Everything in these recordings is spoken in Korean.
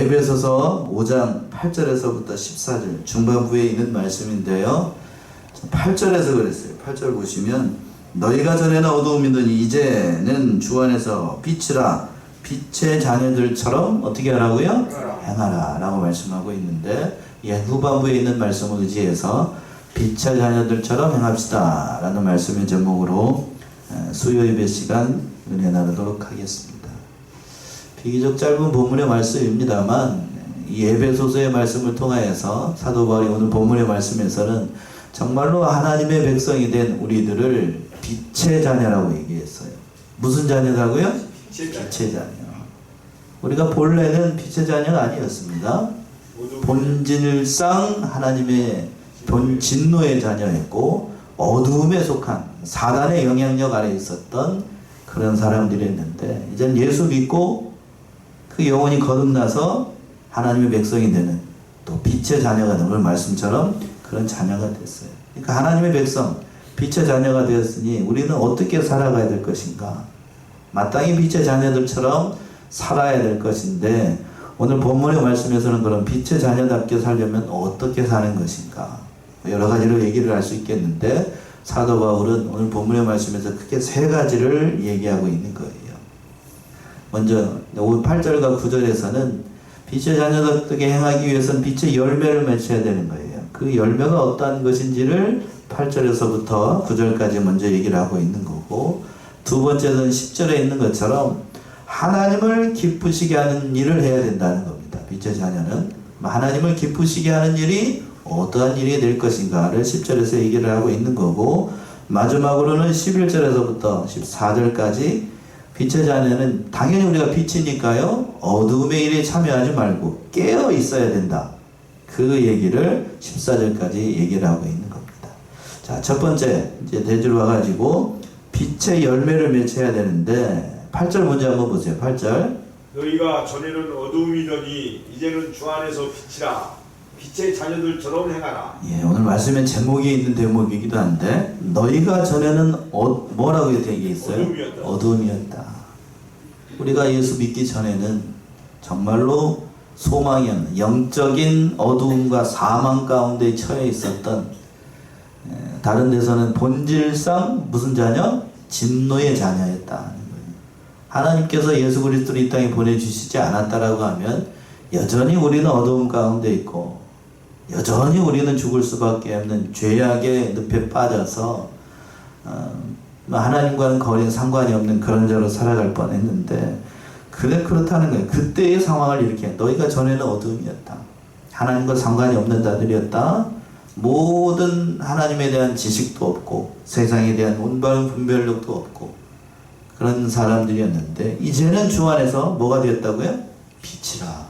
에베소서 5장 8절에서부터 14절 중반부에 있는 말씀인데요. 8절에서 그랬어요. 8절 보시면 너희가 전에는 어두움이더니 이제는 주 안에서 빛이라 빛의 자녀들처럼 어떻게 하라고요? 행하라 라고 말씀하고 있는데 후반부에 있는 말씀을 의지해서 빛의 자녀들처럼 행합시다 라는 말씀의 제목으로 수요 예배 시간 은혜 나누도록 하겠습니다. 비교적 짧은 본문의 말씀입니다만 이 에베소서의 말씀을 통하여서 사도 바울이 오늘 본문의 말씀에서는 정말로 하나님의 백성이 된 우리들을 빛의 자녀라고 얘기했어요. 무슨 자녀라고요? 빛의 자녀. 우리가 본래는 빛의 자녀가 아니었습니다. 본질상 하나님의 진노의 자녀였고 어두움에 속한 사단의 영향력 아래 있었던 그런 사람들이었는데 이제는 예수 믿고 그 영혼이 거듭나서 하나님의 백성이 되는 또 빛의 자녀가 되는 오늘 말씀처럼 그런 자녀가 됐어요. 그러니까 하나님의 백성, 빛의 자녀가 되었으니 우리는 어떻게 살아가야 될 것인가? 마땅히 빛의 자녀들처럼 살아야 될 것인데 오늘 본문의 말씀에서는 그런 빛의 자녀답게 살려면 어떻게 사는 것인가? 여러 가지로 얘기를 할 수 있겠는데 사도 바울은 오늘 본문의 말씀에서 크게 세 가지를 얘기하고 있는 거예요. 먼저 8절과 9절에서는 빛의 자녀답게 행하기 위해서는 빛의 열매를 맺어야 되는 거예요. 그 열매가 어떠한 것인지를 8절에서부터 9절까지 먼저 얘기를 하고 있는 거고 두 번째는 10절에 있는 것처럼 하나님을 기쁘시게 하는 일을 해야 된다는 겁니다. 빛의 자녀는 하나님을 기쁘시게 하는 일이 어떠한 일이 될 것인가를 10절에서 얘기를 하고 있는 거고 마지막으로는 11절에서부터 14절까지 빛의 자녀는 당연히 우리가 빛이니까요 어두움의 일에 참여하지 말고 깨어 있어야 된다. 그 얘기를 14절까지 얘기를 하고 있는 겁니다. 자, 첫 번째 이제 대주로 와가지고 빛의 열매를 맺어야 되는데 8절 먼저 한번 보세요. 8절 너희가 전에는 어두움이더니 이제는 주 안에서 빛이라 빛의 자녀들처럼 행하라. 예, 오늘 말씀에 제목이 있는 대목이기도 한데 너희가 전에는 뭐라고 되어 있어요? 어두움이었다. 우리가 예수 믿기 전에는 정말로 소망이 없는 영적인 어두움과 사망 가운데 처해 있었던 다른 데서는 본질상 무슨 자녀? 진노의 자녀였다는 거예요. 하나님께서 예수 그리스도를 이 땅에 보내주시지 않았다라고 하면 여전히 우리는 어두움 가운데 있고 여전히 우리는 죽을 수밖에 없는 죄악의 늪에 빠져서 하나님과는 거리는 상관이 없는 그런 자로 살아갈 뻔했는데 그렇다는 거예요. 그때의 상황을 이렇게 너희가 전에는 어두움이었다. 하나님과 상관이 없는 자들이었다. 모든 하나님에 대한 지식도 없고 세상에 대한 온바른 분별력도 없고 그런 사람들이었는데 이제는 주 안에서 뭐가 되었다고요? 빛이라.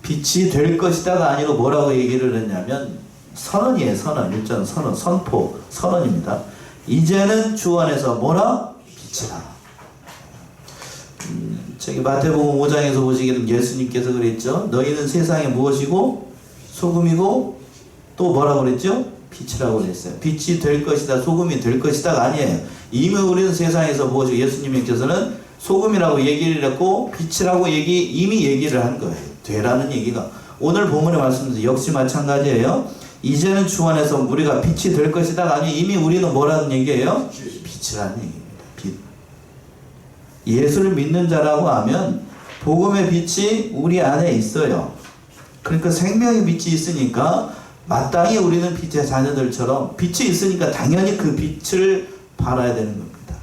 빛이 될 것이다가 아니고 뭐라고 얘기를 했냐면 선언이에요. 선언. 일전 선언. 선포. 선언입니다. 이제는 주 안에서 뭐라? 빛이라. 저기 마태복음 5장에서 보시기에는 예수님께서 그랬죠. 너희는 세상에 무엇이고 소금이고 또 뭐라고 그랬죠? 빛이라고 그랬어요. 빛이 될 것이다. 소금이 될 것이다가 아니에요. 이미 우리는 세상에서 무엇이고 예수님께서는 소금이라고 얘기를 했고 빛이라고 이미 얘기를 한 거예요. 되라는 얘기가 오늘 본문의 말씀에서 역시 마찬가지예요. 이제는 주 안에서 우리가 빛이 될 것이다 아니 이미 우리는 뭐라는 얘기예요? 빛이라는 얘기입니다. 빛. 예수를 믿는 자라고 하면 복음의 빛이 우리 안에 있어요. 그러니까 생명의 빛이 있으니까 마땅히 우리는 빛의 자녀들처럼 빛이 있으니까 당연히 그 빛을 발아야 되는 겁니다.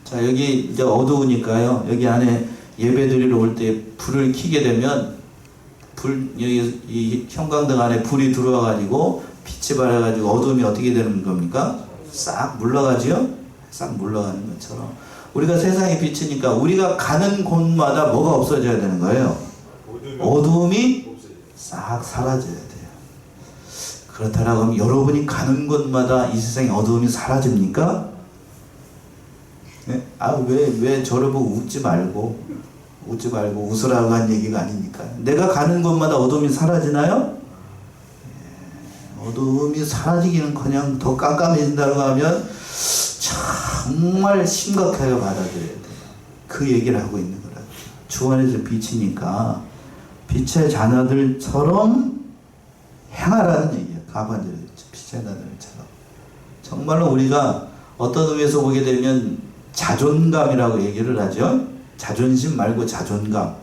자, 여기 이제 어두우니까요. 여기 안에 예배 드리러 올 때 불을 켜게 되면 여기 이 형광등 안에 불이 들어와 가지고 빛이 발해 가지고 어두움이 어떻게 되는 겁니까? 싹 물러가지요? 싹 물러가는 것처럼 우리가 세상의 빛이니까 우리가 가는 곳마다 뭐가 없어져야 되는 거예요? 어두움이 싹 사라져야 돼요. 그렇다라고 하면 여러분이 가는 곳마다 이 세상에 어두움이 사라집니까? 네? 왜 저를 보고 웃지 말고 웃으라고 한 얘기가 아니니까. 내가 가는 곳마다 어둠이 사라지나요? 어둠이 사라지기는커녕 더 깜깜해진다고 하면 정말 심각하게 받아들여야 돼요. 그 얘기를 하고 있는 거라고요. 주 안에서 빛이니까 빛의 자녀들처럼 행하라는 얘기예요. 가반절에 빛의 자녀들처럼. 정말로 우리가 어떤 의미에서 보게 되면 자존감이라고 얘기를 하죠. 자존심 말고 자존감.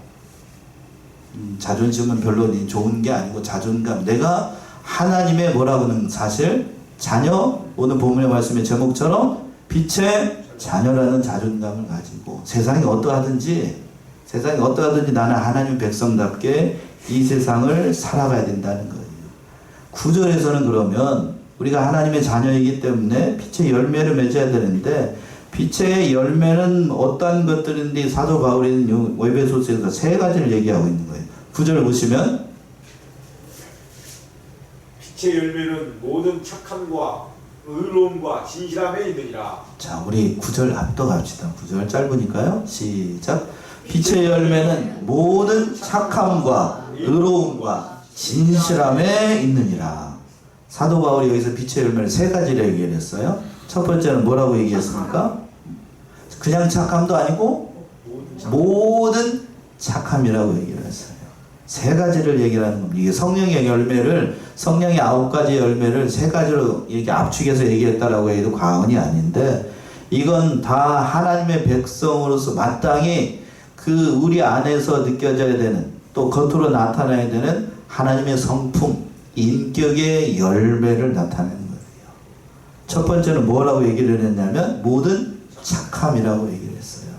자존심은 별로 좋은 게 아니고 자존감. 내가 하나님의 뭐라고는 사실 자녀, 오늘 본문의 말씀의 제목처럼 빛의 자녀라는 자존감을 가지고 세상이 어떠하든지 나는 하나님 백성답게 이 세상을 살아가야 된다는 거예요. 9절에서는 그러면 우리가 하나님의 자녀이기 때문에 빛의 열매를 맺어야 되는데 빛의 열매는 어떠한 것들인데 사도 바울은 에베소서에서 세 가지를 얘기하고 있는 거예요. 9절을 보시면 빛의 열매는 모든 착함과 의로움과 진실함에 있느니라. 자, 우리 9절 앞도 갑시다. 9절 짧으니까요. 시작. 빛의 열매는 모든 착함과 의로움과 진실함에 있느니라. 사도 바울이 여기서 빛의 열매를 세 가지를 얘기했어요. 첫 번째는 뭐라고 얘기했습니까? 그냥 착함도 아니고 모든 착함이라고 얘기를 했어요. 세 가지를 얘기하는 겁니다. 이게 성령의 열매를, 성령의 9가지 열매를 세 가지로 이렇게 압축해서 얘기했다라고 해도 과언이 아닌데, 이건 다 하나님의 백성으로서 마땅히 그 우리 안에서 느껴져야 되는, 또 겉으로 나타나야 되는 하나님의 성품, 인격의 열매를 나타내는 거예요. 첫 번째는 뭐라고 얘기를 했냐면 모든 착함이라고 얘기를 했어요.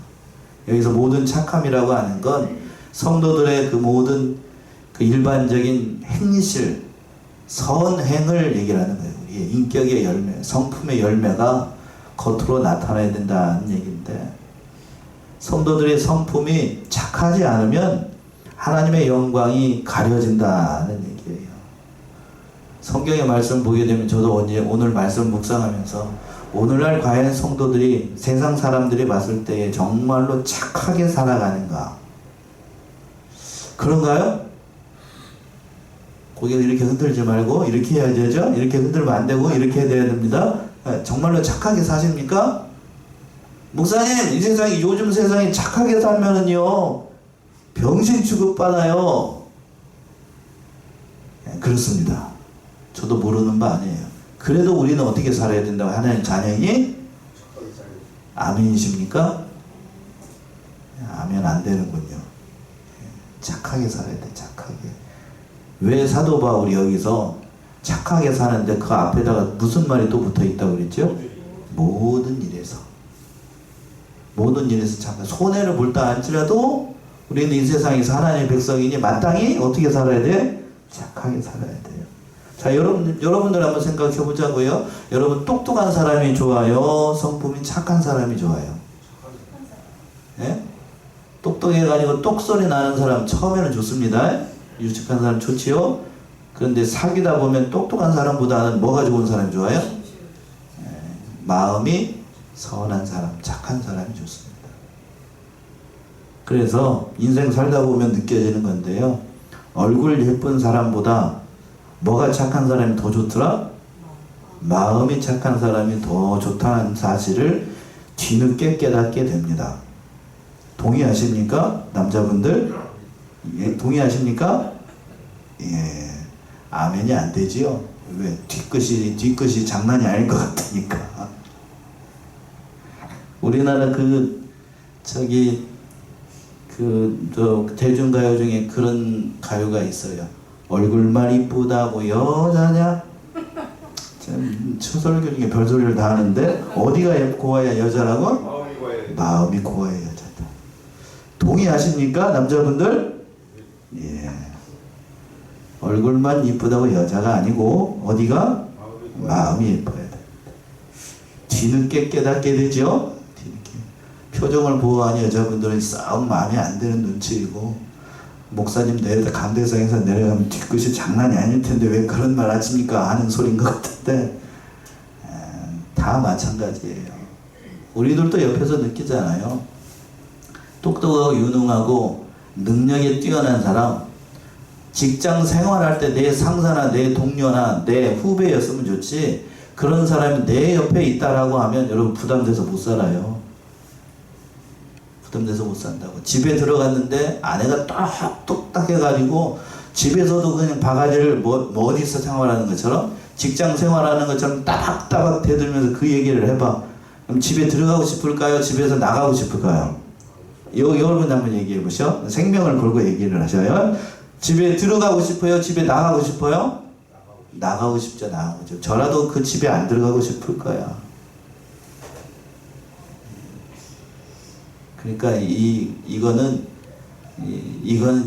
여기서 모든 착함이라고 하는 건 성도들의 그 모든 그 일반적인 행실, 선행을 얘기를 하는 거예요. 우리의 인격의 열매, 성품의 열매가 겉으로 나타나야 된다는 얘기인데, 성도들의 성품이 착하지 않으면 하나님의 영광이 가려진다는 얘기예요. 성경의 말씀을 보게 되면 저도 오늘 말씀 묵상하면서 오늘날 과연 성도들이 세상 사람들이 봤을 때 정말로 착하게 살아가는가? 그런가요? 고개를 이렇게 흔들지 말고 이렇게 해야 되죠? 이렇게 흔들면 안 되고 이렇게 해야 됩니다. 정말로 착하게 사십니까? 목사님, 이 세상이, 요즘 세상이 착하게 살면은요 병신 취급받아요. 그렇습니다. 저도 모르는 바 아니에요. 그래도 우리는 어떻게 살아야 된다고? 하나님 자녀이니? 아멘이십니까? 아멘 안 되는군요. 착하게 살아야 돼, 착하게. 왜 사도 바울이 여기서 착하게 사는데 그 앞에다가 무슨 말이 또 붙어 있다고 그랬죠? 모든 일에서. 모든 일에서 착하게. 손해를 볼다 할지라도 우리는 이 세상에서 하나님의 백성이니 마땅히 어떻게 살아야 돼? 착하게 살아야 돼요. 자, 여러분들 한번 생각해 보자고요. 여러분, 똑똑한 사람이 좋아요? 성품이 착한 사람이 좋아요? 예? 똑똑해가지고 똑소리 나는 사람 처음에는 좋습니다. 유식한 사람 좋지요? 그런데 사귀다 보면 똑똑한 사람보다는 뭐가 좋은 사람이 좋아요? 예, 마음이 선한 사람, 착한 사람이 좋습니다. 그래서 인생 살다 보면 느껴지는 건데요. 얼굴 예쁜 사람보다 뭐가 착한 사람이 더 좋더라? 마음이 착한 사람이 더 좋다는 사실을 뒤늦게 깨닫게 됩니다. 동의하십니까? 남자분들? 예, 동의하십니까? 예, 아멘이 안 되지요? 왜? 뒤끝이 장난이 아닐 것 같으니까. 우리나라 대중가요 중에 그런 가요가 있어요. 얼굴만 이쁘다고 여자냐? 추설교 중에 별소리를 다 하는데 어디가 고와야 여자라고? 마음이 고와야 여자다. 동의하십니까? 남자분들? 예. 얼굴만 이쁘다고 여자가 아니고 어디가? 마음이 예뻐야 돼. 뒤늦게 깨닫게 되죠? 뒤늦게. 표정을 보고 하니 여자분들은 썩 마음에 안 드는 눈치이고, 목사님 강대상에서 내려가면 뒤끝이 장난이 아닐 텐데 왜 그런 말 하십니까? 하는 소린 것 같은데, 다 마찬가지예요. 우리들도 옆에서 느끼잖아요. 똑똑하고 유능하고 능력이 뛰어난 사람, 직장 생활할 때 내 상사나 내 동료나 내 후배였으면 좋지, 그런 사람이 내 옆에 있다라고 하면 여러분 부담돼서 못 살아요. 부담돼서 못 산다고. 집에 들어갔는데 아내가 똑똑딱 해가지고 집에서도 그냥 바가지를 뭐 어디서 생활하는 것처럼 직장 생활하는 것처럼 따박따박 대들면서 그 얘기를 해봐. 그럼 집에 들어가고 싶을까요? 집에서 나가고 싶을까요? 여러분 한번 얘기해 보시오. 생명을 걸고 얘기를 하셔요. 집에 들어가고 싶어요? 집에 나가고 싶어요? 나가고 싶죠. 나가고 싶죠. 저라도 그 집에 안 들어가고 싶을 거야. 그러니까 이거는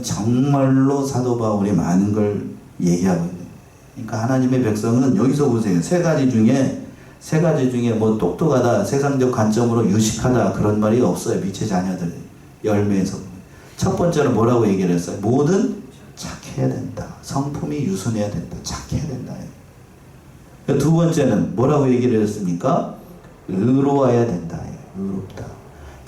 정말로 사도 바울이 많은 걸 얘기하고 있는 거예요. 그러니까 하나님의 백성은 여기서 보세요. 세 가지 중에 뭐 똑똑하다, 세상적 관점으로 유식하다 그런 말이 없어요. 빛의 자녀들 열매에서. 첫 번째는 뭐라고 얘기를 했어요? 뭐든 착해야 된다. 성품이 유순해야 된다. 착해야 된다. 두 번째는 뭐라고 얘기를 했습니까? 의로워야 된다. 의롭다.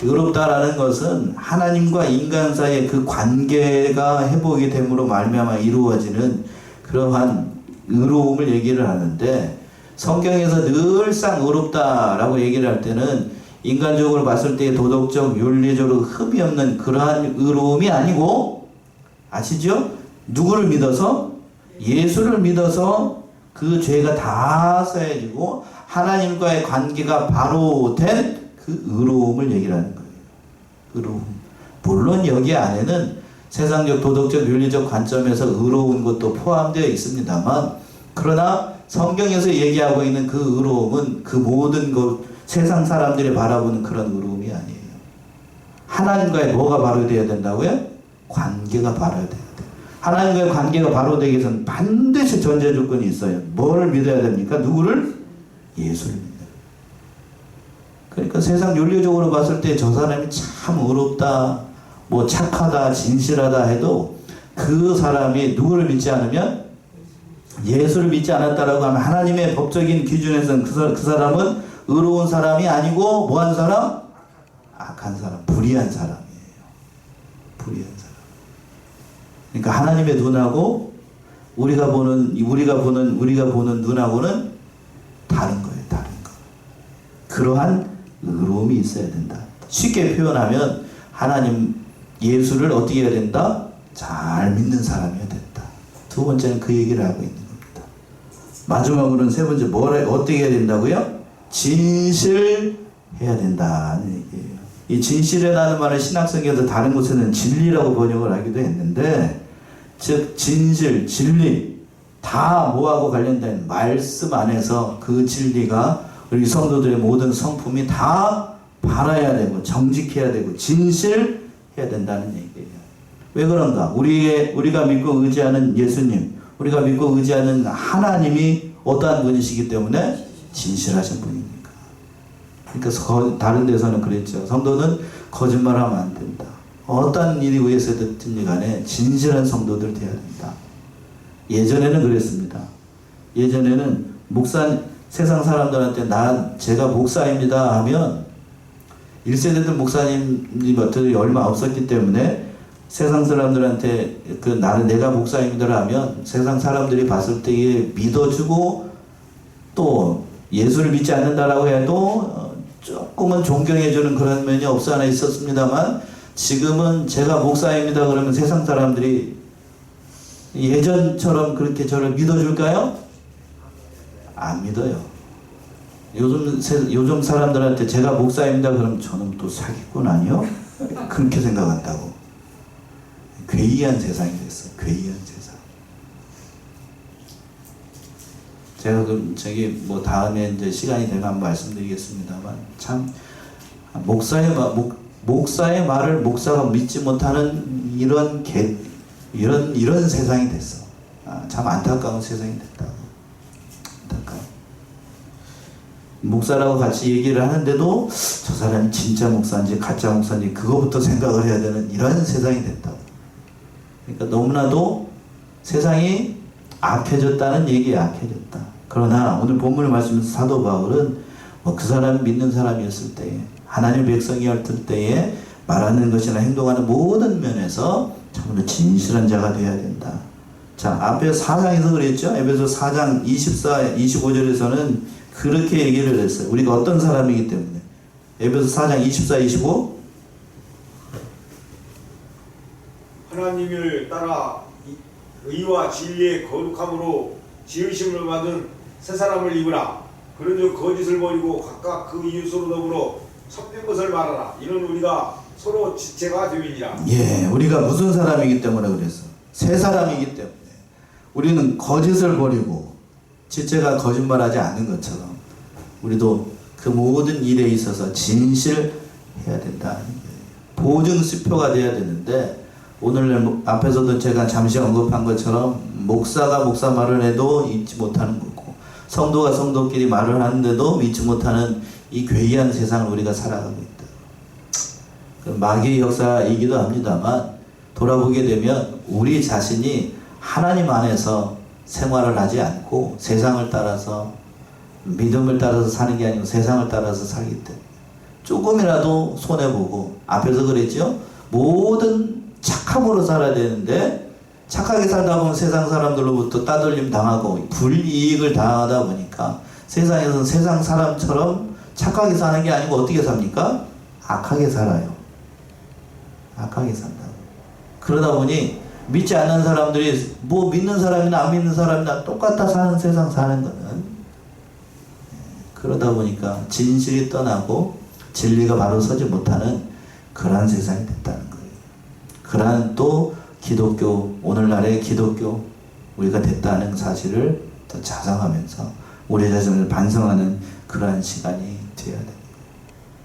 의롭다라는 것은 하나님과 인간 사이의 그 관계가 회복이 됨으로 말미암아 이루어지는 그러한 의로움을 얘기를 하는데, 성경에서 늘상 의롭다라고 얘기를 할 때는 인간적으로 봤을 때 도덕적, 윤리적으로 흠이 없는 그러한 의로움이 아니고, 아시죠? 누구를 믿어서? 예수를 믿어서 그 죄가 다 사해지고 하나님과의 관계가 바로 된 그 의로움을 얘기를 하는 거예요. 의로움. 물론 여기 안에는 세상적, 도덕적, 윤리적 관점에서 의로운 것도 포함되어 있습니다만, 그러나 성경에서 얘기하고 있는 그 의로움은 그 모든 것, 세상 사람들이 바라보는 그런 의로움이 아니에요. 하나님과의 뭐가 바로 되어야 된다고요? 관계가 바로 돼야 돼요. 하나님과의 관계가 바로 되기 위해서는 반드시 전제 조건이 있어요. 뭐를 믿어야 됩니까? 누구를? 예수를 믿어요. 그러니까 세상 윤리적으로 봤을 때 저 사람이 참 의롭다, 뭐 착하다, 진실하다 해도 그 사람이 누구를 믿지 않으면, 예수를 믿지 않았다라고 하면 하나님의 법적인 기준에서는 그 사람은 의로운 사람이 아니고 뭐한 사람? 악한 사람, 불의한 사람이에요. 불의한 사람. 그러니까 하나님의 눈하고 우리가 보는 눈하고는 다른 거예요. 다른 거. 그러한 의로움이 있어야 된다. 쉽게 표현하면 하나님 예수를 어떻게 해야 된다? 잘 믿는 사람이어야 된다. 두 번째는 그 얘기를 하고 있는 겁니다. 마지막으로는 세 번째 어떻게 해야 된다고요? 진실해야 된다는 얘기예요. 이 진실이라는 말은 신학성경에서 다른 곳에는 진리라고 번역을 하기도 했는데, 즉 진실, 진리 다 뭐하고 관련된 말씀 안에서 그 진리가 우리 성도들의 모든 성품이 다 바라야 되고 정직해야 되고 진실해야 된다는 얘기예요. 왜 그런가? 우리가 믿고 의지하는 예수님, 우리가 믿고 의지하는 하나님이 어떠한 분이시기 때문에 진실하신 분입니까? 그러니까 다른 데서는 그랬죠. 성도는 거짓말하면 안 된다. 어떤 일이 위해서 됐든지 간에 진실한 성도들 되어야 된다. 예전에는 그랬습니다. 예전에는 세상 사람들한테 제가 목사입니다 하면 1세대들 목사님들이 얼마 없었기 때문에 세상 사람들한테 내가 목사입니다 하면 세상 사람들이 봤을 때에 믿어주고, 또 예수를 믿지 않는다라고 해도 조금은 존경해주는 그런 면이 없어 하나 있었습니다만, 지금은 제가 목사입니다 그러면 세상 사람들이 예전처럼 그렇게 저를 믿어줄까요? 안 믿어요. 요즘 사람들한테 제가 목사입니다 그러면 저는 또 사기꾼 아니요? 그렇게 생각한다고. 괴이한 세상이 됐어요. 괴이한 세상. 제가 다음에 이제 시간이 되면 한번 말씀드리겠습니다만, 참 목사의 말을 목사가 믿지 못하는 이런 세상이 됐어. 참 안타까운 세상이 됐다. 안타까워. 목사라고 같이 얘기를 하는데도 저 사람이 진짜 목사인지 가짜 목사인지 그거부터 생각을 해야 되는 이런 세상이 됐다고. 그러니까 너무나도 세상이 악해졌다는 얘기에 악해졌다. 그러나 오늘 본문을 말씀에서 사도 바울은 그 사람이 믿는 사람이었을 때에, 하나님의 백성이었을 때에 말하는 것이나 행동하는 모든 면에서 참으로 진실한 자가 되어야 된다. 자, 앞에 4장에서 그랬죠. 에베소 4장 24, 25절에서는 그렇게 얘기를 했어요. 우리가 어떤 사람이기 때문에. 에베소 4장 24, 25 따라 의와 진리의 거룩함으로 지으심을 받은 새 사람을 입으라. 그런즉 거짓을 버리고 각각 그 이웃으로 더불어 선된 것을 말하라. 이는 우리가 서로 지체가 됨이니라. 예, 우리가 무슨 사람이기 때문에 그랬어. 새 사람이기 때문에. 우리는 거짓을 버리고 지체가 거짓말하지 않는 것처럼 우리도 그 모든 일에 있어서 진실해야 된다는 거예요. 보증수표가 돼야 되는데 오늘 앞에서도 제가 잠시 언급한 것처럼 목사가 목사 말을 해도 잊지 못하는 거고 성도가 성도끼리 말을 하는데도 믿지 못하는 이 괴이한 세상을 우리가 살아가고 있다. 마귀의 역사이기도 합니다만 돌아보게 되면 우리 자신이 하나님 안에서 생활을 하지 않고 세상을 따라서 믿음을 따라서 사는 게 아니고 세상을 따라서 살기 때문에 조금이라도 손해보고 앞에서 그랬죠. 모든 착함으로 살아야 되는데 착하게 살다 보면 세상 사람들로부터 따돌림 당하고 불이익을 당하다 보니까 세상에서는 세상 사람처럼 착하게 사는 게 아니고 어떻게 삽니까? 악하게 살아요. 악하게 산다고. 그러다 보니 믿지 않는 사람들이 뭐 믿는 사람이나 안 믿는 사람이나 똑같다 사는 세상 사는 거는 그러다 보니까 진실이 떠나고 진리가 바로 서지 못하는 그러한 세상이 됐다는 거예요. 그러한 또 기독교, 오늘날의 기독교 우리가 됐다는 사실을 더 자상하면서 우리 자신을 반성하는 그러한 시간이 되어야 됩니다.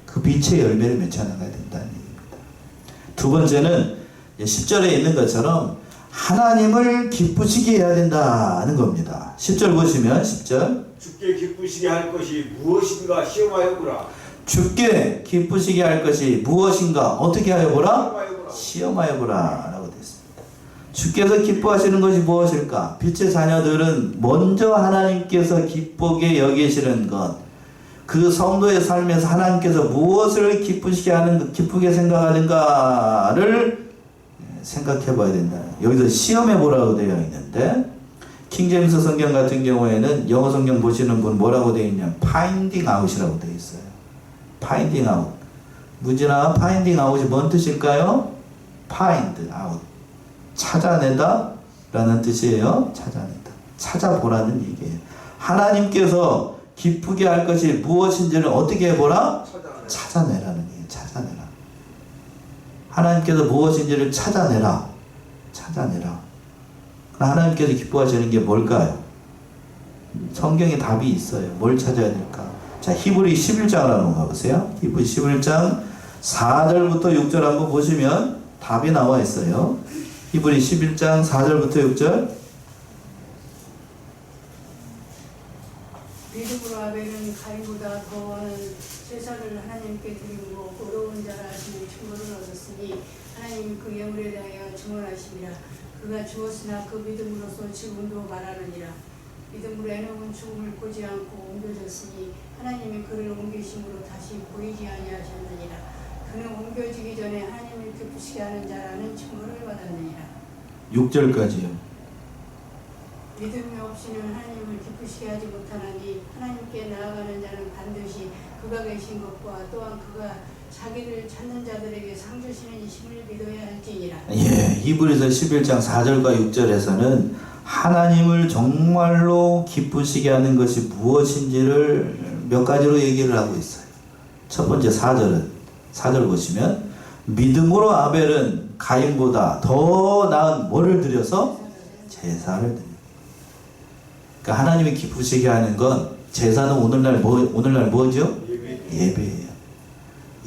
그 빛의 열매를 맺혀나가야 된다는 얘기입니다. 두 번째는 10절에 있는 것처럼 하나님을 기쁘시게 해야 된다는 겁니다. 10절 보시면 10절 주께 기쁘시게 할 것이 무엇인가 시험하여 보라. 주께 기쁘시게 할 것이 무엇인가 어떻게 하여 보라? 시험하여 보라. 라고 되어 있습니다. 주께서 기뻐하시는 것이 무엇일까? 빛의 자녀들은 먼저 하나님께서 기쁘게 여기시는 것, 그 성도의 삶에서 하나님께서 무엇을 기쁘시게 하는, 기쁘게 생각하는가를 생각해 봐야 된다. 여기서 시험해 보라고 되어 있는데 킹제임스 성경 같은 경우에는 영어 성경 보시는 분 뭐라고 되어 있냐면 finding out이라고 되어 있어요. finding out. 무진아 finding out이 뭔 뜻일까요? find out. 찾아내다 라는 뜻이에요. 찾아내다. 찾아보라는 얘기예요. 하나님께서 기쁘게 할 것이 무엇인지를 어떻게 해보라? 찾아내라는 얘기예요. 찾아내라. 하나님께서 무엇인지를 찾아내라. 찾아내라. 하나님께서 기뻐하시는 게 뭘까요? 성경에 답이 있어요. 뭘 찾아야 될까? 자, 히브리 11장을 한번 가보세요. 히브리 11장 4절부터 6절 한번 보시면 답이 나와 있어요. 히브리 11장 4절부터 6절. 믿음으로 아벨은 가인보다 더 제사를 하나님께 드리고 의로운 자라 하시는 증거를 얻었으니 하나님이 그 예물에 대하여 증언하심이라. 그가 죽었으나 그 믿음으로서 지금도 말하느니라. 믿음으로 에녹은 죽음을 보지 않고 옮겨졌으니 하나님이 그를 옮기심으로 다시 보이지 아니하셨느니라. 그는 옮겨지기 전에 하나님을 기쁘시게 하는 자라는 증거를 받았느니라. 6절까지요. 믿음이 없이는 하나님을 기쁘시게 하지 못하나니 하나님께 나아가는 자는 반드시 그가 계신 것과 또한 그가 자기를 찾는 자들에게 상 주시는 이심을 믿어야 할지니라. 예, 히브리서 11장 4절과 6절에서는 하나님을 정말로 기쁘시게 하는 것이 무엇인지를 몇 가지로 얘기를 하고 있어요. 첫 번째 4절 보시면 믿음으로 아벨은 가인보다 더 나은 뭐를 드려서? 제사를 드립니다. 그러니까 하나님이 기쁘시게 하는 건 제사는 오늘날 뭐죠? 예배예요.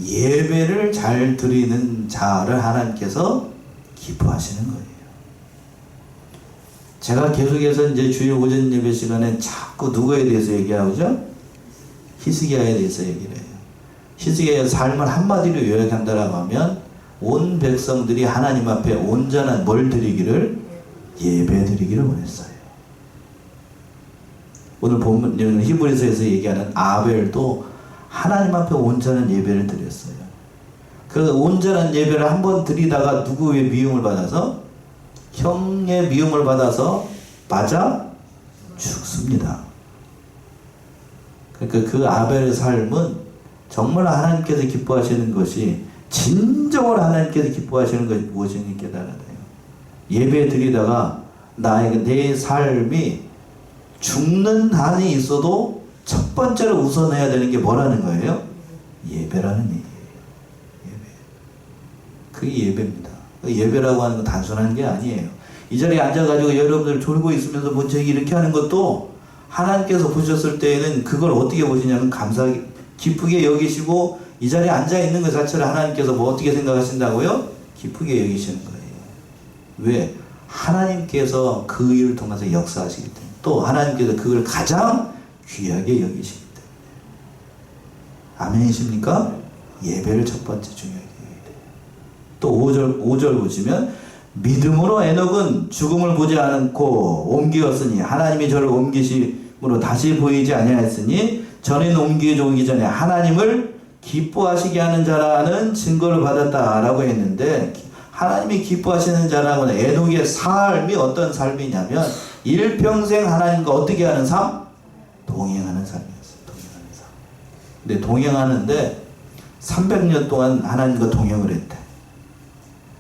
예배를 잘 드리는 자를 하나님께서 기뻐하시는 거예요. 제가 계속해서 이제 주일 오전 예배 시간에 자꾸 누구에 대해서 얘기하죠? 히스기야에 대해서 얘기를 해요. 히스기야의 삶을 한마디로 요약한다라고 하면 온 백성들이 하나님 앞에 온전한 뭘 드리기를? 예배 드리기를 원했어요. 오늘 본문 히브리서에서 얘기하는 아벨도 하나님 앞에 온전한 예배를 드렸어요. 그 온전한 예배를 한번 드리다가 누구의 미움을 받아서? 형의 미움을 받아서 맞아 죽습니다. 그러니까 그 아벨의 삶은 정말 하나님께서 기뻐하시는 것이 진정으로 하나님께서 기뻐하시는 것이 무엇인지 깨달아야 돼요. 예배 드리다가 내 삶이 죽는 한이 있어도 첫 번째로 우선해야 되는 게 뭐라는 거예요? 예배라는 얘기예요. 예배. 그게 예배입니다. 예배라고 하는 건 단순한 게 아니에요. 이 자리에 앉아가지고 여러분들 졸고 있으면서 뭐 저기 이렇게 하는 것도 하나님께서 보셨을 때에는 그걸 어떻게 보시냐면 감사하게 기쁘게 여기시고 이 자리에 앉아 있는 것 자체를 하나님께서 뭐 어떻게 생각하신다고요? 기쁘게 여기시는 거예요. 왜? 하나님께서 그 일을 통해서 역사하시기 때문에 또 하나님께서 그걸 가장 귀하게 여기시기 때문에 아멘이십니까? 예배를 첫 번째 중요하게 여겨야 돼요. 또 5절 보시면 믿음으로 에녹은 죽음을 보지 않고 옮기었으니 하나님이 저를 옮기심으로 다시 보이지 아니하였으니 전에는 옮기게 오기 전에 하나님을 기뻐하시게 하는 자라는 증거를 받았다라고 했는데 하나님이 기뻐하시는 자라고는 에녹의 삶이 어떤 삶이냐면 일평생 하나님과 어떻게 하는 삶? 동행하는 삶이었어요. 동행하는 삶. 근데 동행하는데 300년 동안 하나님과 동행을 했대.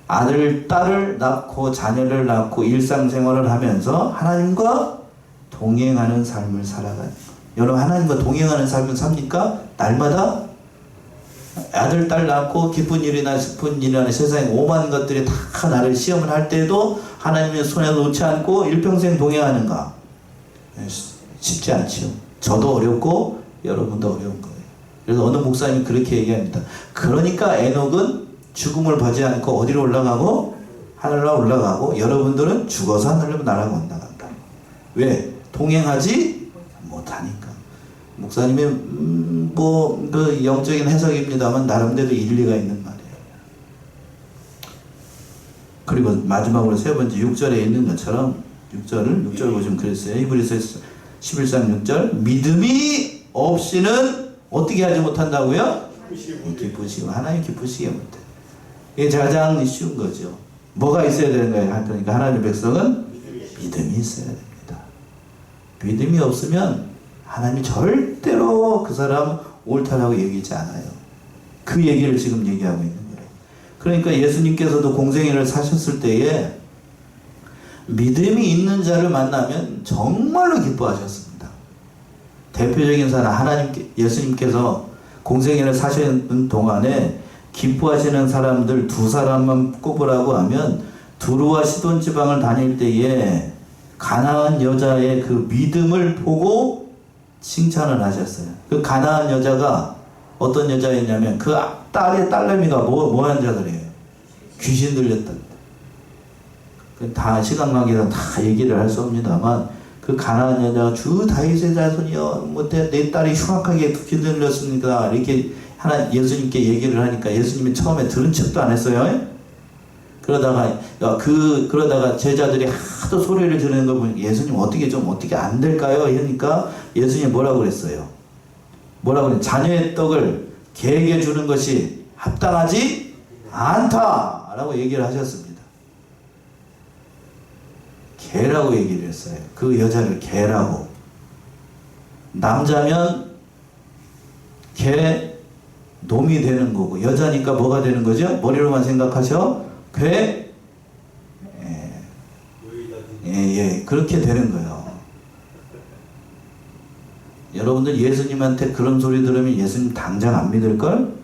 아들, 딸을 낳고 자녀를 낳고 일상생활을 하면서 하나님과 동행하는 삶을 살아가는 거. 여러분 하나님과 동행하는 삶을 삽니까? 날마다 아들, 딸 낳고 기쁜 일이나 슬픈 일이나 세상에 오만 것들이 다 나를 시험을 할 때도 하나님의 손에 놓지 않고 일평생 동행하는가? 쉽지 않죠. 저도 어렵고 여러분도 어려운 거예요. 그래서 어느 목사님이 그렇게 얘기합니다. 그러니까 에녹은 죽음을 보지 않고 어디로 올라가고? 하늘로 올라가고 여러분들은 죽어서 하늘로 날아간다. 왜? 동행하지 못하니까. 목사님의 그 영적인 해석입니다만 나름대로 일리가 있는 말이에요. 그리고 마지막으로 세 번째 6절에 있는 것처럼 6절 보시면 그랬어요. 히브리서 11장 6절 믿음이 없이는 어떻게 하지 못한다고요? 기쁘시고 하나님 기쁘시게 못해. 이게 가장 쉬운 거죠. 뭐가 있어야 되는 거예요? 그러니까 하나님의 백성은 믿음이 있어야 됩니다. 믿음이 없으면 하나님이 절대로 그 사람 옳다라고 얘기하지 않아요. 그 얘기를 지금 얘기하고 있는 거예요. 그러니까 예수님께서도 공생애를 사셨을 때에 믿음이 있는 자를 만나면 정말로 기뻐하셨습니다. 대표적인 사람 예수님께서 공생애를 사시는 동안에 기뻐하시는 사람들 두 사람만 꼽으라고 하면 두루와 시돈 지방을 다닐 때에 가나안 여자의 그 믿음을 보고 칭찬을 하셨어요. 그 가나안 여자가 어떤 여자였냐면 그 딸의 딸내미가 뭐 하는 자들이에요? 귀신 들렸답니다. 다 시간 관계상 다 얘기를 할 수 없습니다만 그 가나안 여자가 주 다윗의 자손이여 뭐 내 딸이 흉악하게 귀신 들렸습니다. 이렇게 예수님께 얘기를 하니까 예수님이 처음에 들은 척도 안 했어요. 그러다가 제자들이 하도 소리를 지르는 걸 보니까 예수님 어떻게 안 될까요? 하니까 예수님이 뭐라고 그랬어요? 자녀의 떡을 개에게 주는 것이 합당하지 않다라고 얘기를 하셨습니다. 개라고 얘기를 했어요. 그 여자를 개라고. 남자면 개 놈이 되는 거고 여자니까 뭐가 되는 거죠? 머리로만 생각하셔. 그렇게 되는 거예요. 여러분들 예수님한테 그런 소리 들으면 예수님 당장 안 믿을걸?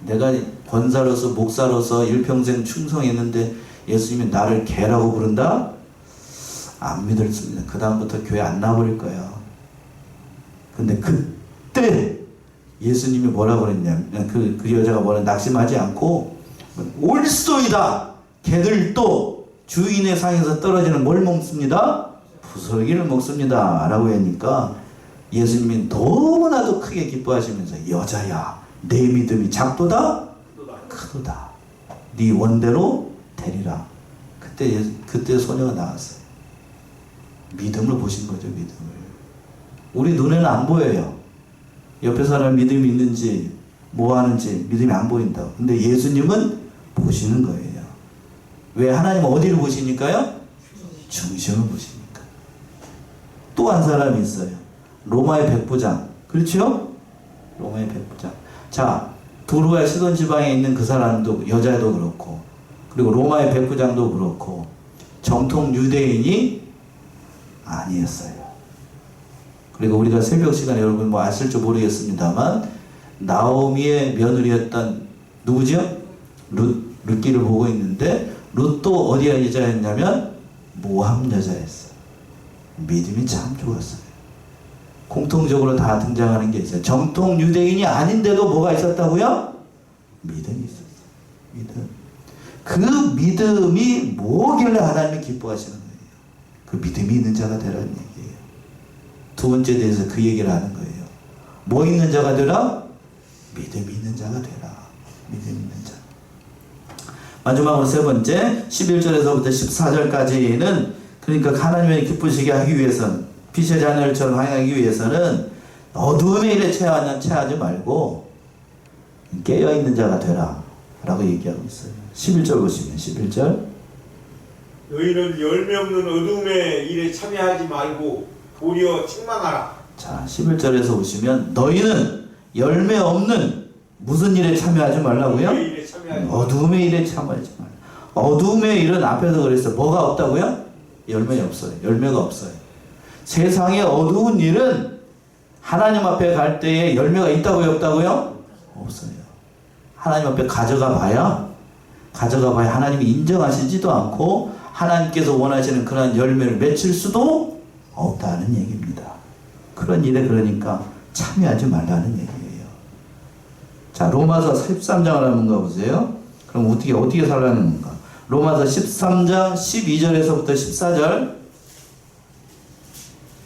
내가 권사로서 목사로서 일평생 충성했는데 예수님이 나를 개라고 부른다? 안 믿습니다. 그 다음부터 교회 안 나버릴 거예요. 근데 그때 예수님이 뭐라고 그랬냐면 그 여자가 낙심하지 않고 옳소이다. 개들도 주인의 상에서 떨어지는 뭘 먹습니다? 부스러기를 먹습니다. 라고 하니까 예수님이 너무나도 크게 기뻐하시면서 여자야 내 믿음이 작도다 크도다. 네 원대로 되리라. 그때 소녀가 나왔어요. 믿음을 보신 거죠. 믿음을. 우리 눈에는 안 보여요. 옆에 사람 믿음이 있는지 뭐 하는지 믿음이 안 보인다고. 근데 예수님은 보시는 거예요. 왜? 하나님은 어디를 보시니까요? 중심을 보시니까. 또 한 사람이 있어요. 로마의 백부장. 그렇죠? 로마의 백부장. 자, 두루와 시돈 지방에 있는 그 사람도 여자도 그렇고 그리고 로마의 백부장도 그렇고 정통 유대인이 아니었어요. 그리고 우리가 새벽 시간에 여러분 뭐 아실지 모르겠습니다만 나오미의 며느리였던 누구죠? 룻기를 보고 있는데 룻도 어디 여자였냐면 모함 여자였어요. 믿음이 참 좋았어요. 공통적으로 다 등장하는 게 있어요. 정통 유대인이 아닌데도 뭐가 있었다고요? 믿음이 있었어요. 믿음. 그 믿음이 뭐길래 하나님이 기뻐하시는 거예요? 그 믿음이 있는 자가 되라는 얘기예요. 두 번째 대해서 그 얘기를 하는 거예요. 뭐 있는 자가 되라? 믿음이 있는 자가 되라. 믿음이 있는 자. 마지막으로 세 번째 11절에서부터 14절까지는 그러니까 하나님의 기쁘시게 하기 위해서는 빛의 자녀들처럼 하기 위해서는 어두움의 일에 체하지 말고 깨어있는 자가 되라 라고 얘기하고 있어요. 11절 보시면 11절 너희는 열매 없는 어둠의 일에 참여하지 말고 도리어 책망하라. 자 11절에서 보시면 너희는 열매 없는 무슨 일에 참여하지 말라고요? 어둠의 일에 참여하지 말고. 어두움의 일에 참여하지 말라. 어두움의 일은 앞에서 그랬어요. 뭐가 없다고요? 열매가 없어요. 열매가 없어요. 세상의 어두운 일은 하나님 앞에 갈 때에 열매가 있다고요? 없다고요? 없어요. 하나님 앞에 가져가 봐야 하나님이 인정하시지도 않고 하나님께서 원하시는 그러한 열매를 맺힐 수도 없다는 얘기입니다. 그런 일에 그러니까 참여하지 말라는 얘기예요. 자, 로마서 13장을 한번 가보세요. 그럼 어떻게 살라는 건가? 로마서 13장 12절에서부터 14절.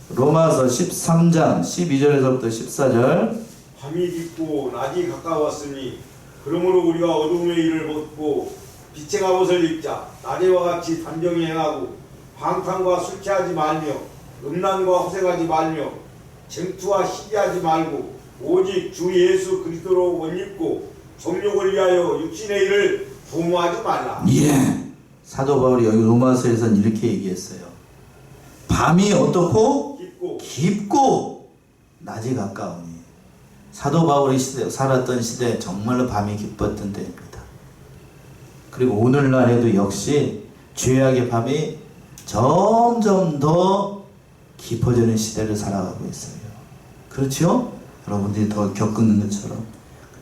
로마서 13장 12절에서부터 14절. 밤이 깊고 낮이 가까웠으니 그러므로 우리가 어둠의 일을 벗고 빛의 갑옷을 입자. 낮에와 같이 단정히 행하고 방탕과 술 취하지 말며 음란과 호색하지 말며 쟁투와 시기하지 말고 오직 주 예수 그리스도로 옷 입고 정욕을 위하여 육신의 일을 도모하지 말라. 예. 사도 바울이 여기 로마서에서는 이렇게 얘기했어요. 밤이 어떻고? 깊고 낮이 가까우니. 사도 바울이 살았던 시대 정말로 밤이 깊었던 때입니다. 그리고 오늘날에도 역시 죄악의 밤이 점점 더 깊어지는 시대를 살아가고 있어요. 그렇죠? 여러분들이 더 겪는 것처럼.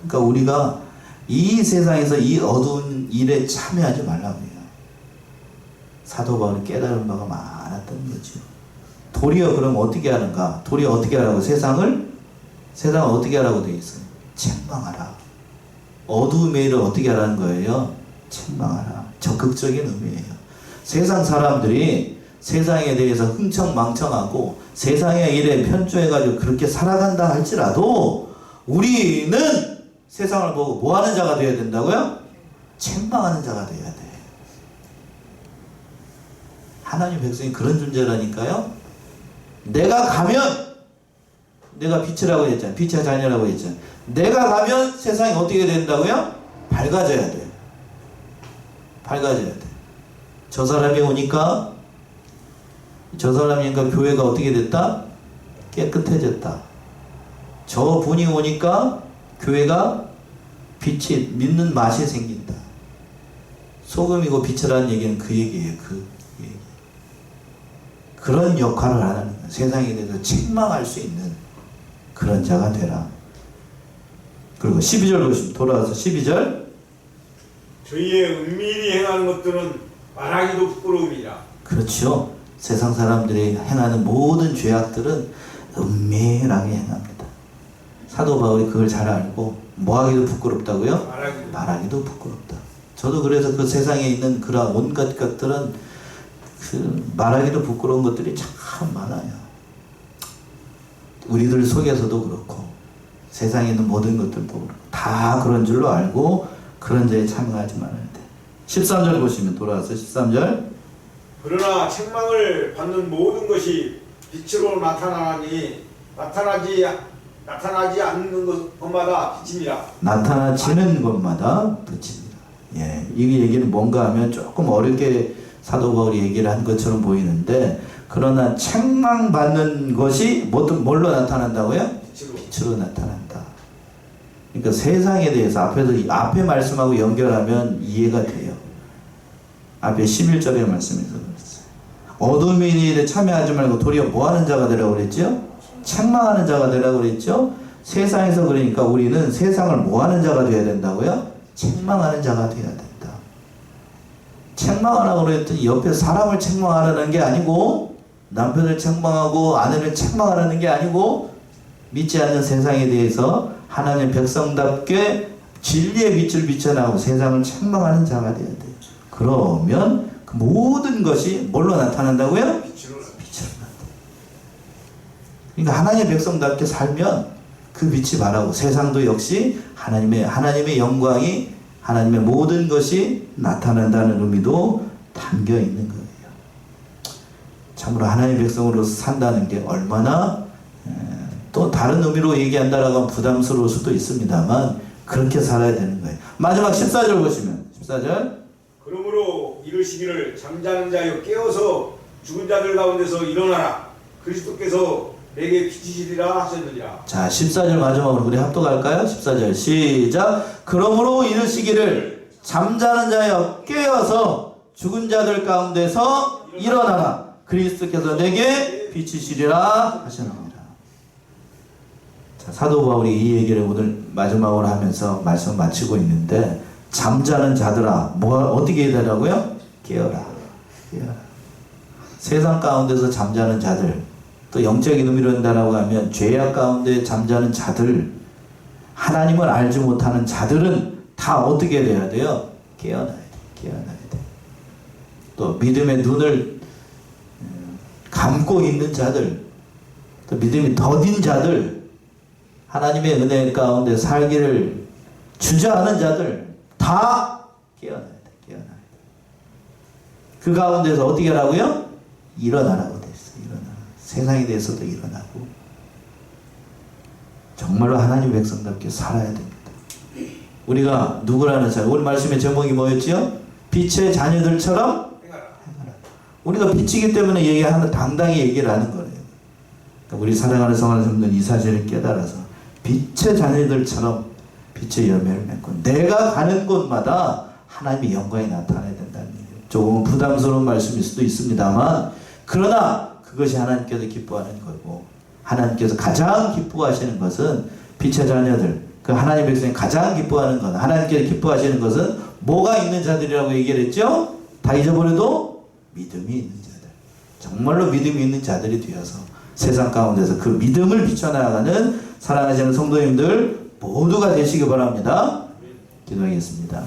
그러니까 우리가 이 세상에서 이 어두운 일에 참여하지 말라고요. 사도 바울이 깨달은 바가 많았던 거죠. 도리어 그럼 어떻게 하는가? 도리어 어떻게 하라고? 세상을 어떻게 하라고 되어 있어요? 책망하라. 어두움의 일을 어떻게 하라는 거예요? 책망하라. 적극적인 의미예요. 세상 사람들이 세상에 대해서 흥청망청하고 세상의 일에 편조해가지고 그렇게 살아간다 할지라도 우리는 세상을 보고 뭐 하는 자가 되어야 된다고요? 책망하는 자가 되어야 돼. 하나님 백성이 그런 존재라니까요. 내가 가면 내가 빛이라고 했잖아요. 빛의 자녀라고 했잖아요. 내가 가면 세상이 어떻게 된다고요? 밝아져야 돼요. 밝아져야 돼. 저 사람이 오니까 교회가 어떻게 됐다? 깨끗해졌다. 저 분이 오니까 교회가 빛이 믿는 맛이 생긴다. 소금이고 빛이라는 얘기는 그 얘기예요. 그 얘기. 그런 역할을 하는 거예요. 세상에 대해서 책망할 수 있는 그런 자가 되라. 그리고 12절 보시면 돌아와서 12절. 저희의 은밀히 행하는 것들은 말하기도 부끄러움이라. 그렇죠. 세상 사람들이 행하는 모든 죄악들은 은밀하게 행합니다. 사도 바울이 그걸 잘 알고 뭐 하기도 부끄럽다고요? 말하기도 부끄럽다. 저도 그래서 그 세상에 있는 그런 온갖 것들은 말하기도 부끄러운 것들이 참 많아요. 우리들 속에서도 그렇고 세상에 있는 모든 것들도 그렇고 다 그런 줄로 알고 그런 자에 참여하지 말아야 돼. 13절 보시면 돌아와서 13절. 그러나 책망을 받는 모든 것이 빛으로 나타나지 않는 것마다 빛입니다. 나타나지는 것마다 빛입니다. 예, 이 얘기는 뭔가 하면 조금 어렵게 사도 바울이 얘기를 한 것처럼 보이는데, 그러나 책망받는 것이 뭘로 나타난다고요? 빛으로 나타난다. 그러니까 세상에 대해서 앞에 말씀하고 연결하면 이해가 돼요. 앞에 11절의 말씀에서 그랬어요. 어둠의 일에 참여하지 말고 도리어 뭐하는 자가 되라고 그랬죠? 책망하는 자가 되라고 그랬죠? 세상에서 그러니까 우리는 세상을 뭐하는 자가 되어야 된다고요? 책망하는 자가 되어야 된다. 책망하라고 그랬더니 옆에 사람을 책망하라는 게 아니고, 남편을 책망하고 아내를 책망하라는 게 아니고, 믿지 않는 세상에 대해서 하나님의 백성답게 진리의 빛을 비춰나가고 세상을 책망하는 자가 되어야 돼요. 그러면 그 모든 것이 뭘로 나타난다고요? 빛으로 나타난다. 그러니까 하나님의 백성답게 살면 그 빛이 바라고, 세상도 역시 하나님의 영광이, 하나님의 모든 것이 나타난다는 의미도 담겨 있는 거예요. 참으로 하나님의 백성으로서 산다는 게 얼마나 또 다른 의미로 얘기한다라고 하면 부담스러울 수도 있습니다만 그렇게 살아야 되는 거예요. 마지막 14절 보시면, 14절. 그러므로 이르시기를 잠자는 자여 깨어서 죽은 자들 가운데서 일어나라. 그리스도께서 내게 빛이시리라 하셨느니라. 자, 14절 마지막으로 우리 합독할까요? 14절 시작. 그러므로 이르시기를 잠자는 자여 깨어서 죽은 자들 가운데서 일어나라. 그리스도께서 내게 빛이시리라 하셨느니라. 자, 사도 바울이 이 얘기를 오늘 마지막으로 하면서 말씀 마치고 있는데, 잠자는 자들아, 어떻게 해야 되라고요? 깨어라. 깨어라. 세상 가운데서 잠자는 자들, 또 영적인 의미로 한다라고 하면 죄악 가운데 잠자는 자들, 하나님을 알지 못하는 자들은 다 어떻게 돼야 돼요? 깨어나야 돼. 깨어나야 돼. 또 믿음의 눈을 감고 있는 자들, 또 믿음이 더딘 자들, 하나님의 은혜 가운데 살기를 주저하는 자들 다 깨어나야 돼. 깨어나야 돼. 그 가운데서 어떻게 하라고요? 일어나라고 돼 있어. 일어나. 세상에 대해서도 일어나고 정말로 하나님 백성답게 살아야 됩니다. 우리가 누구라는 사람, 오늘 말씀의 제목이 뭐였지요? 빛의 자녀들처럼 행하라. 우리가 빛이기 때문에 당당히 얘기를 하는 거예요. 그러니까 우리 사랑하는 성도는 성도는 이 사실을 깨달아서 빛의 자녀들처럼 빛의 열매를 맺고 내가 가는 곳마다 하나님의 영광이 나타나야 된다는 얘기예요. 조금 부담스러운 말씀일 수도 있습니다만, 그러나 그것이 하나님께서 기뻐하는 거고, 하나님께서 가장 기뻐하시는 것은 빛의 자녀들, 그 하나님 백성이 가장 기뻐하는 것, 하나님께서 기뻐하시는 것은 뭐가 있는 자들이라고 얘기를 했죠? 다 잊어버려도 믿음이 있는 자들, 정말로 믿음이 있는 자들이 되어서 세상 가운데서 그 믿음을 비춰나가는 사랑하시는 성도님들 모두가 되시기 바랍니다. 기도하겠습니다.